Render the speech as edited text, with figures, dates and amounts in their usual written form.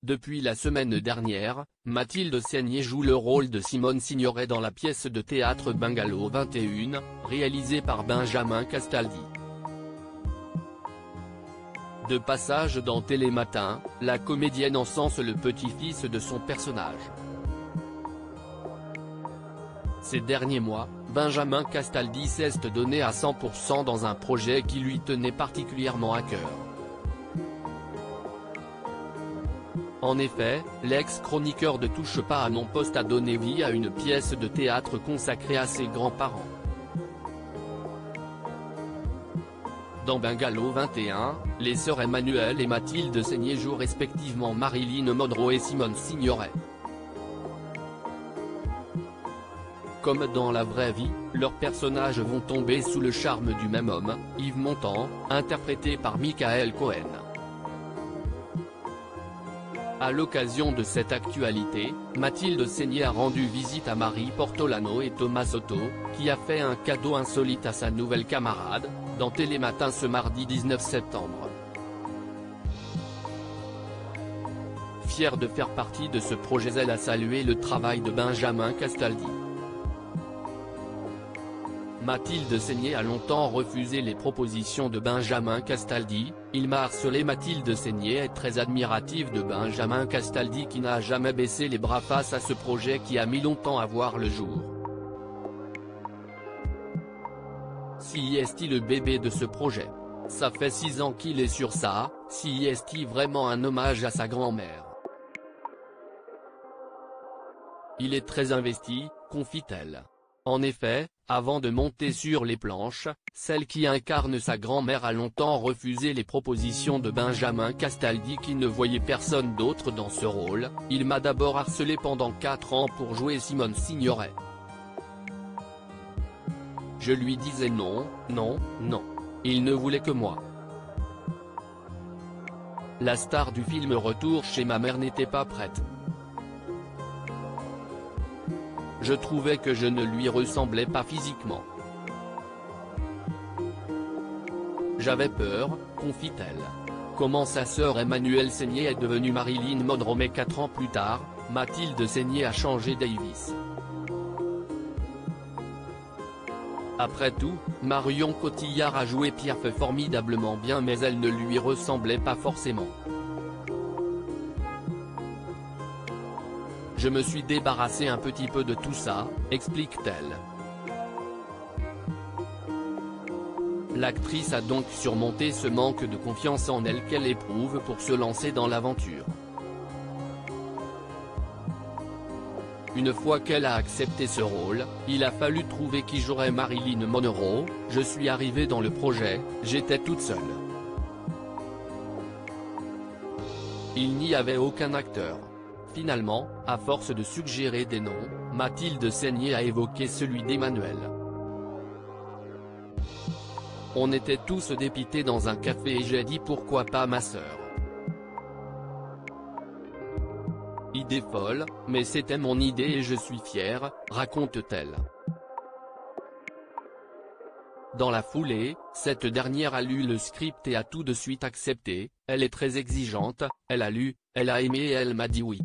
Depuis la semaine dernière, Mathilde Seigner joue le rôle de Simone Signoret dans la pièce de théâtre Bungalow 21, réalisée par Benjamin Castaldi. De passage dans Télématin, la comédienne encense le petit-fils de son personnage. Ces derniers mois, Benjamin Castaldi s'est donné à 100% dans un projet qui lui tenait particulièrement à cœur. En effet, l'ex-chroniqueur de Touche pas à mon poste a donné vie à une pièce de théâtre consacrée à ses grands-parents. Dans Bungalow 21, les sœurs Emmanuelle et Mathilde Seigner jouent respectivement Marilyn Monroe et Simone Signoret. Comme dans la vraie vie, leurs personnages vont tomber sous le charme du même homme, Yves Montand, interprété par Michael Cohen. À l'occasion de cette actualité, Mathilde Seigner a rendu visite à Marie Portolano et Thomas Soto, qui a fait un cadeau insolite à sa nouvelle camarade, dans Télématin ce mardi 19 septembre. Fière de faire partie de ce projet, elle a salué le travail de Benjamin Castaldi. Mathilde Seigner a longtemps refusé les propositions de Benjamin Castaldi, il m'a harcelé. Mathilde Seigner est très admirative de Benjamin Castaldi qui n'a jamais baissé les bras face à ce projet qui a mis longtemps à voir le jour. Si est-il le bébé de ce projet? Ça fait 6 ans qu'il est sur ça, si est-il vraiment un hommage à sa grand-mère? Il est très investi, confie-t-elle. En effet, avant de monter sur les planches, celle qui incarne sa grand-mère a longtemps refusé les propositions de Benjamin Castaldi qui ne voyait personne d'autre dans ce rôle. Il m'a d'abord harcelé pendant 4 ans pour jouer Simone Signoret. Je lui disais non, non, non. Il ne voulait que moi. La star du film Retour chez ma mère n'était pas prête. Je trouvais que je ne lui ressemblais pas physiquement. J'avais peur, confie-t-elle. Comment sa sœur Emmanuelle Seigner est devenue Marilyn Monroe, mais 4 ans plus tard, Mathilde Seigner a changé Davis. Après tout, Marion Cotillard a joué Pierre formidablement bien, mais elle ne lui ressemblait pas forcément. Je me suis débarrassée un petit peu de tout ça, explique-t-elle. L'actrice a donc surmonté ce manque de confiance en elle qu'elle éprouve pour se lancer dans l'aventure. Une fois qu'elle a accepté ce rôle, il a fallu trouver qui jouerait Marilyn Monroe. Je suis arrivée dans le projet, j'étais toute seule. Il n'y avait aucun acteur. Finalement, à force de suggérer des noms, Mathilde Seigner a évoqué celui d'Emmanuelle. On était tous dépités dans un café et j'ai dit pourquoi pas ma sœur. Idée folle, mais c'était mon idée et je suis fière, raconte-t-elle. Dans la foulée, cette dernière a lu le script et a tout de suite accepté. Elle est très exigeante, elle a lu, elle a aimé et elle m'a dit oui.